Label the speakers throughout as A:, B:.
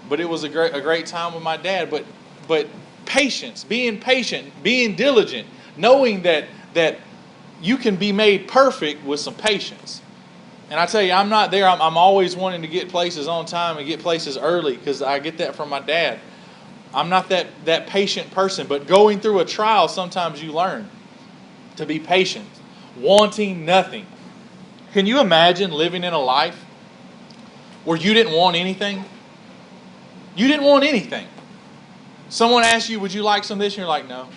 A: but it was a great time with my dad. But patience, being patient, being diligent, knowing that you can be made perfect with some patience. And I tell you, I'm not there. I'm always wanting to get places on time and get places early because I get that from my dad. I'm not that patient person, but going through a trial, sometimes you learn to be patient, wanting nothing. Can you imagine living in a life where you didn't want anything? You didn't want anything. Someone asked you, would you like some of this? And you're like, no.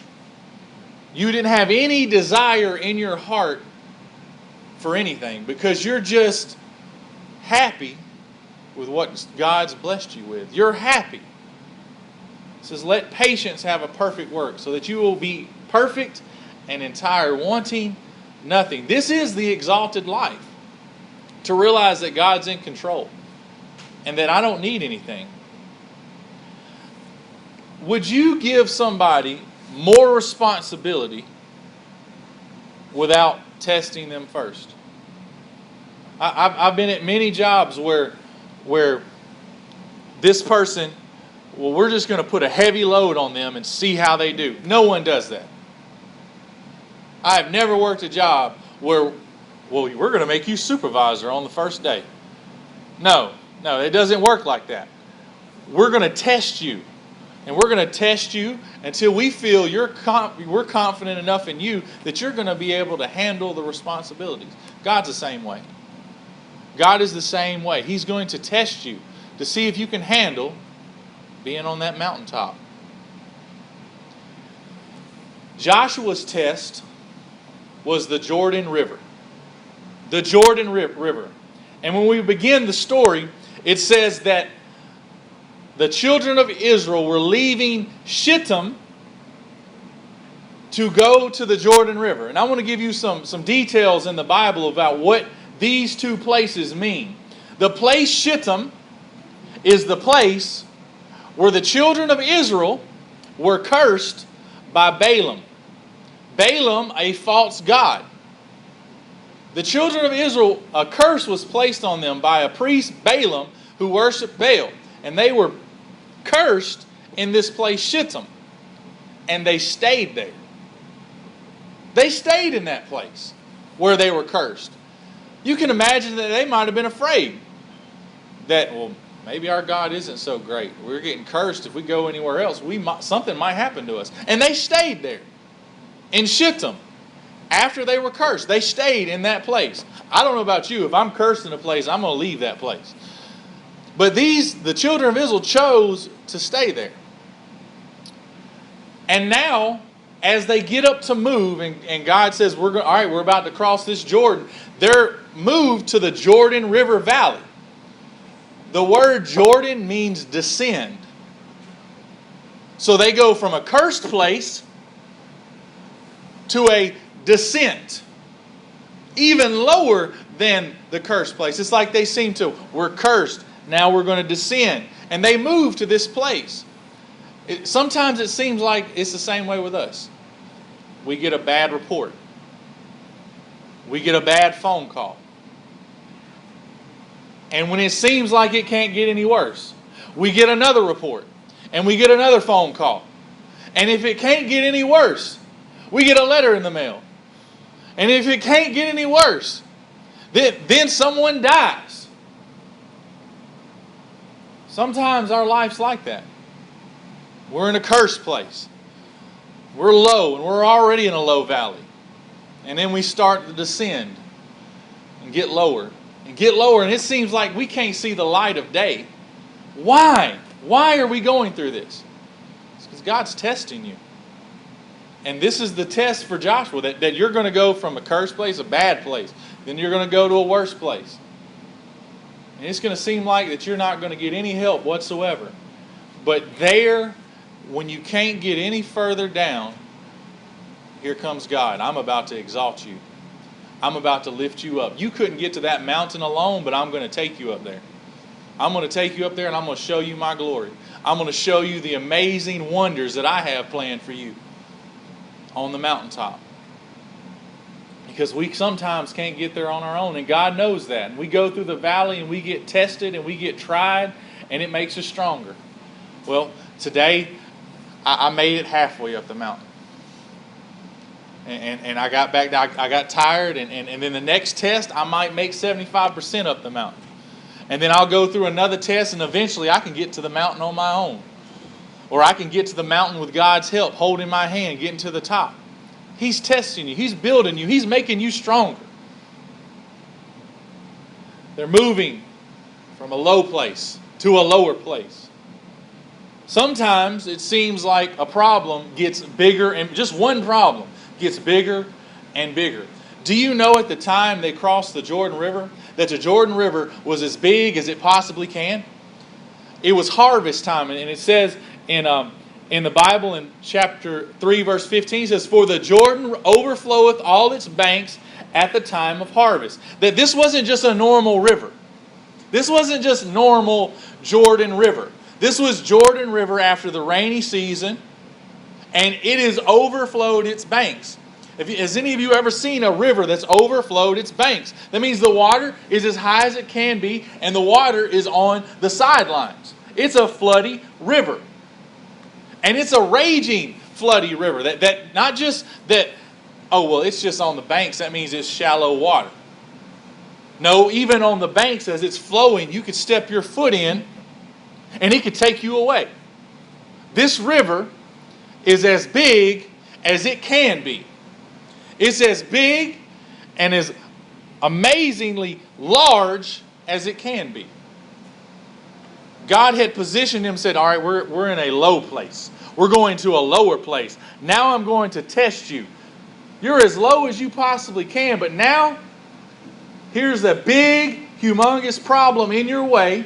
A: You didn't have any desire in your heart for anything because you're just happy with what God's blessed you with. You're happy. It says, let patience have a perfect work so that you will be perfect and entire, wanting nothing. This is the exalted life. To realize that God's in control and that I don't need anything. Would you give somebody more responsibility without testing them first? I've been at many jobs where this person, well, we're just going to put a heavy load on them and see how they do. No one does that. I have never worked a job where, well, we're going to make you supervisor on the first day. No, it doesn't work like that. We're going to test you. And we're going to test you until we feel we're confident enough in you that you're going to be able to handle the responsibilities. God's the same way. God is the same way. He's going to test you to see if you can handle being on that mountaintop. Joshua's test was the Jordan River. The Jordan River. And when we begin the story, it says that the children of Israel were leaving Shittim to go to the Jordan River. And I want to give you some details in the Bible about what these two places mean. The place Shittim is the place where the children of Israel were cursed by Balaam. Balaam, a false god. The children of Israel, a curse was placed on them by a priest, Balaam, who worshiped Baal. And they were cursed in this place, Shittim. And they stayed there. They stayed in that place where they were cursed. You can imagine that they might have been afraid that, well, maybe our God isn't so great. We're getting cursed. If we go anywhere else, something might happen to us. And they stayed there in Shittim. After they were cursed, they stayed in that place. I don't know about you. If I'm cursed in a place, I'm going to leave that place. But the children of Israel chose to stay there. And now, as they get up to move, and God says, all right, we're about to cross this Jordan, they're moved to the Jordan River Valley. The word Jordan means descend. So they go from a cursed place to a descent, even lower than the cursed place. It's like they seem to, we're cursed, now we're going to descend. And they move to this place. Sometimes it seems like it's the same way with us. We get a bad report. We get a bad phone call. And when it seems like it can't get any worse, we get another report. And we get another phone call. And if it can't get any worse, we get a letter in the mail. And if it can't get any worse, then someone dies. Sometimes our life's like that. We're in a cursed place. We're low, and we're already in a low valley. And then we start to descend and get lower. And get lower, and it seems like we can't see the light of day. Why? Why are we going through this? It's because God's testing you. And this is the test for Joshua, that you're going to go from a cursed place, a bad place. Then you're going to go to a worse place. And it's going to seem like that you're not going to get any help whatsoever. But there, when you can't get any further down, here comes God. I'm about to exalt you. I'm about to lift you up. You couldn't get to that mountain alone, but I'm going to take you up there. I'm going to take you up there and I'm going to show you my glory. I'm going to show you the amazing wonders that I have planned for you on the mountaintop. Because we sometimes can't get there on our own, and God knows that. And we go through the valley and we get tested and we get tried, and it makes us stronger. Well, today I made it halfway up the mountain. And I got back down. I got tired, and then the next test, I might make 75% up the mountain. And then I'll go through another test, and eventually I can get to the mountain on my own. Or I can get to the mountain with God's help, holding my hand, getting to the top. He's testing you. He's building you. He's making you stronger. They're moving from a low place to a lower place. Sometimes it seems like a problem gets bigger, and just one problem gets bigger and bigger. Do you know at the time they crossed the Jordan River, that the Jordan River was as big as it possibly can? It was harvest time, and it says in the Bible in chapter 3, verse 15, it says, "For the Jordan overfloweth all its banks at the time of harvest." That this wasn't just a normal river. This wasn't just normal Jordan River. This was Jordan River after the rainy season, and it has overflowed its banks. Has any of you ever seen a river that's overflowed its banks? That means the water is as high as it can be, and the water is on the sidelines. It's a floody river. And it's a raging floody river. That not just that, oh, well, it's just on the banks. That means it's shallow water. No, even on the banks as it's flowing, you could step your foot in and it could take you away. This river is as big as it can be. It's as big and as amazingly large as it can be. God had positioned him and said, all right, we're in a low place. We're going to a lower place. Now I'm going to test you. You're as low as you possibly can, but now here's a big, humongous problem in your way.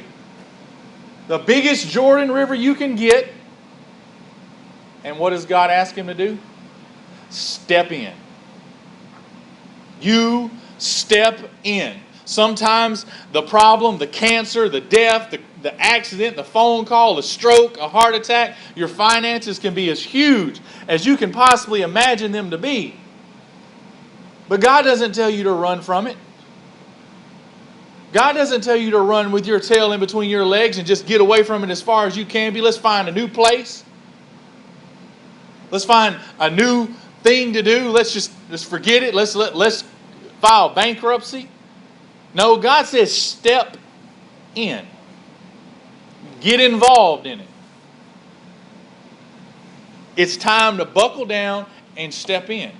A: The biggest Jordan River you can get. And what does God ask him to do? Step in. You step in. Sometimes the problem, the cancer, the death, the accident, the phone call, the stroke, a heart attack, your finances can be as huge as you can possibly imagine them to be. But God doesn't tell you to run from it. God doesn't tell you to run with your tail in between your legs and just get away from it as far as you can be. Let's find a new place. Let's find a new thing to do. Let's just forget it. Let's file bankruptcy. No, God says step in. Get involved in it. It's time to buckle down and step in.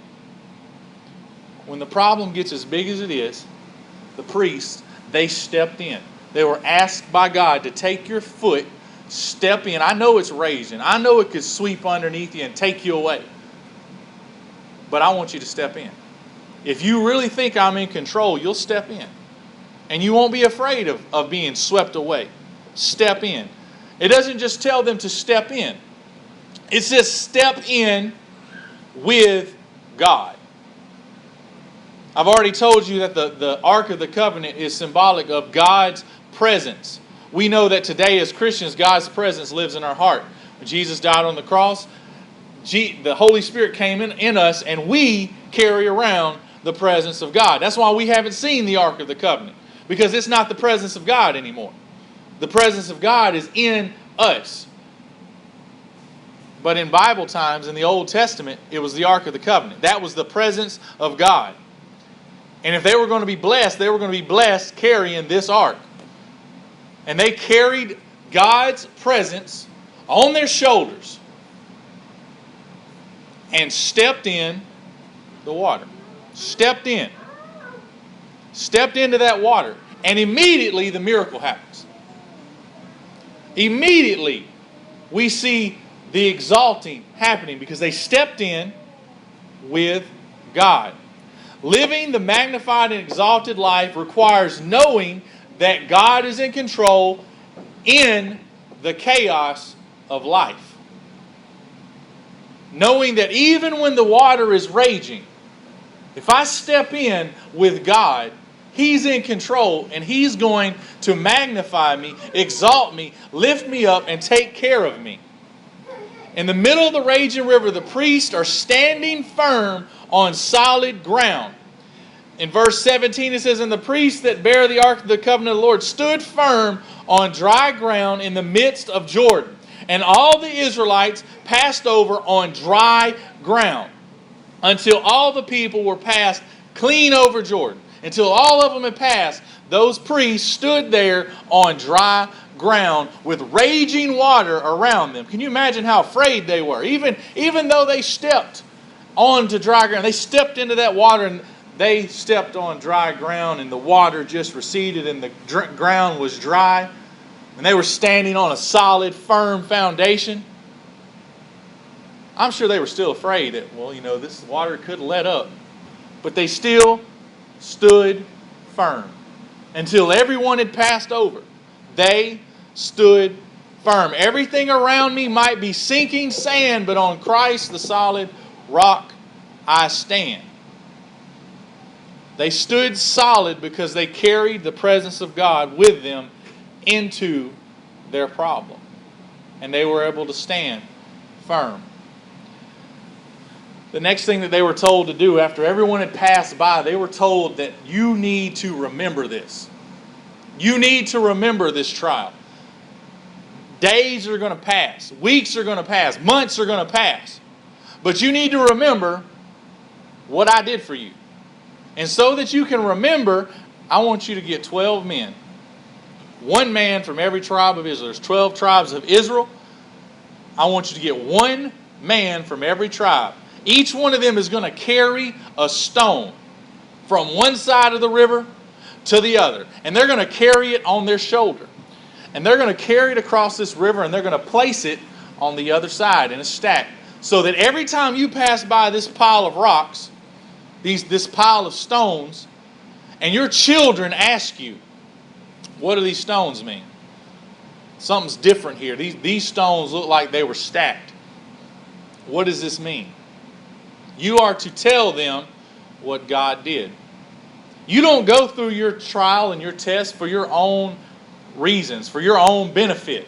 A: When the problem gets as big as it is, the priests, they stepped in. They were asked by God to take your foot, step in. I know it's raging. I know it could sweep underneath you and take you away. But I want you to step in. If you really think I'm in control, you'll step in. And you won't be afraid of being swept away. Step in. It doesn't just tell them to step in. It says step in with God. I've already told you that the Ark of the Covenant is symbolic of God's presence. We know that today as Christians, God's presence lives in our heart. When Jesus died on the cross, the Holy Spirit came in us, and we carry around the presence of God. That's why we haven't seen the Ark of the Covenant, because it's not the presence of God anymore. The presence of God is in us. But in Bible times, in the Old Testament, it was the Ark of the Covenant. That was the presence of God. And if they were going to be blessed, they were going to be blessed carrying this ark. And they carried God's presence on their shoulders and stepped in the water. Stepped in. Stepped into that water. And immediately the miracle happens. Immediately we see the exalting happening because they stepped in with God. Living the magnified and exalted life requires knowing that God is in control in the chaos of life. Knowing that even when the water is raging, if I step in with God, He's in control and He's going to magnify me, exalt me, lift me up, and take care of me. In the middle of the raging river, the priests are standing firm on solid ground. In verse 17 it says, "And the priests that bear the ark of the covenant of the Lord stood firm on dry ground in the midst of Jordan. And all the Israelites passed over on dry ground until all the people were passed clean over Jordan." Until all of them had passed, those priests stood there on dry ground with raging water around them. Can you imagine how afraid they were? Even though they stepped onto dry ground, they stepped into that water and they stepped on dry ground and the water just receded and the ground was dry. And they were standing on a solid, firm foundation. I'm sure they were still afraid that, this water could let up. But they still stood firm until everyone had passed over. They stood firm. Everything around me might be sinking sand, but on Christ, the solid rock, I stand. They stood solid because they carried the presence of God with them into their problem. And they were able to stand firm. The next thing that they were told to do after everyone had passed by, they were told that you need to remember this. You need to remember this trial. Days are going to pass. Weeks are going to pass. Months are going to pass. But you need to remember what I did for you. And so that you can remember, I want you to get 12 men. One man from every tribe of Israel. There's 12 tribes of Israel. I want you to get one man from every tribe. Each one of them is going to carry a stone from one side of the river to the other. And they're going to carry it on their shoulder. And they're going to carry it across this river and they're going to place it on the other side in a stack. So that every time you pass by this pile of rocks, this pile of stones, and your children ask you, what do these stones mean? Something's different here. These stones look like they were stacked. What does this mean? You are to tell them what God did. You don't go through your trial and your test for your own reasons, for your own benefit.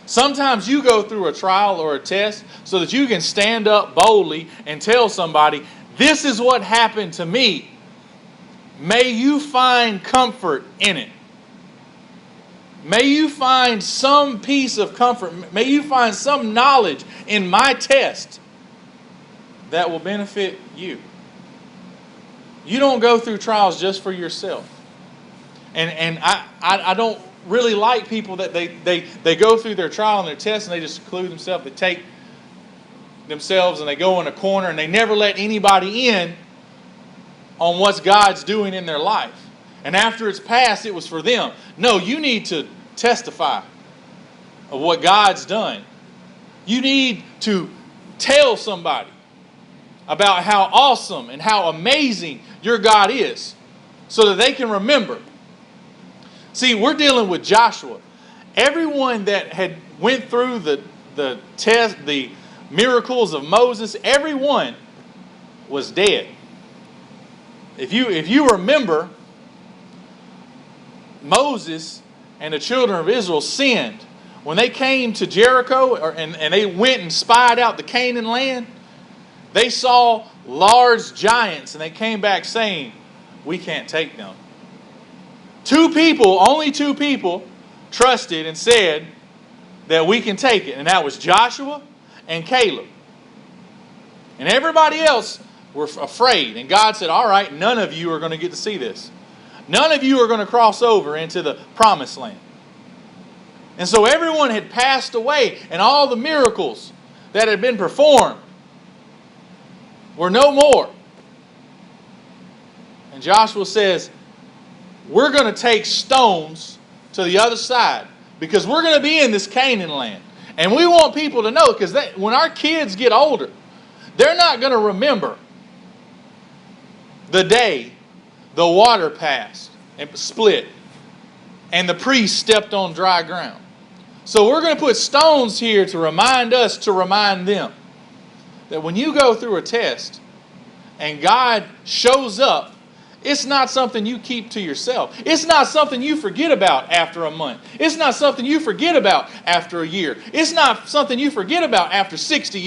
A: Sometimes you go through a trial or a test so that you can stand up boldly and tell somebody, this is what happened to me. May you find comfort in it. May you find some piece of comfort. May you find some knowledge in my test that will benefit you. You don't go through trials just for yourself. And I don't really like people that they go through their trial and their test and they just seclude themselves. They take themselves and they go in a corner and they never let anybody in on what God's doing in their life. And after it's passed, it was for them. No, you need to testify of what God's done. You need to tell somebody about how awesome and how amazing your God is so that they can remember. See, we're dealing with Joshua. Everyone that had went through the test, the miracles of Moses, everyone was dead. If you remember, Moses and the children of Israel sinned. When they came to Jericho and they went and spied out the Canaan land, they saw large giants and they came back saying, we can't take them. Only two people trusted and said that we can take it. And that was Joshua and Caleb. And everybody else were afraid. And God said, all right, none of you are going to get to see this. None of you are going to cross over into the promised land. And so everyone had passed away, and all the miracles that had been performed were no more. And Joshua says, we're going to take stones to the other side because we're going to be in this Canaan land. And we want people to know, because when our kids get older, they're not going to remember the day the water passed and split and the priest stepped on dry ground. So we're going to put stones here to remind us, to remind them, that when you go through a test and God shows up, it's not something you keep to yourself. It's not something you forget about after a month. It's not something you forget about after a year. It's not something you forget about after 60 years.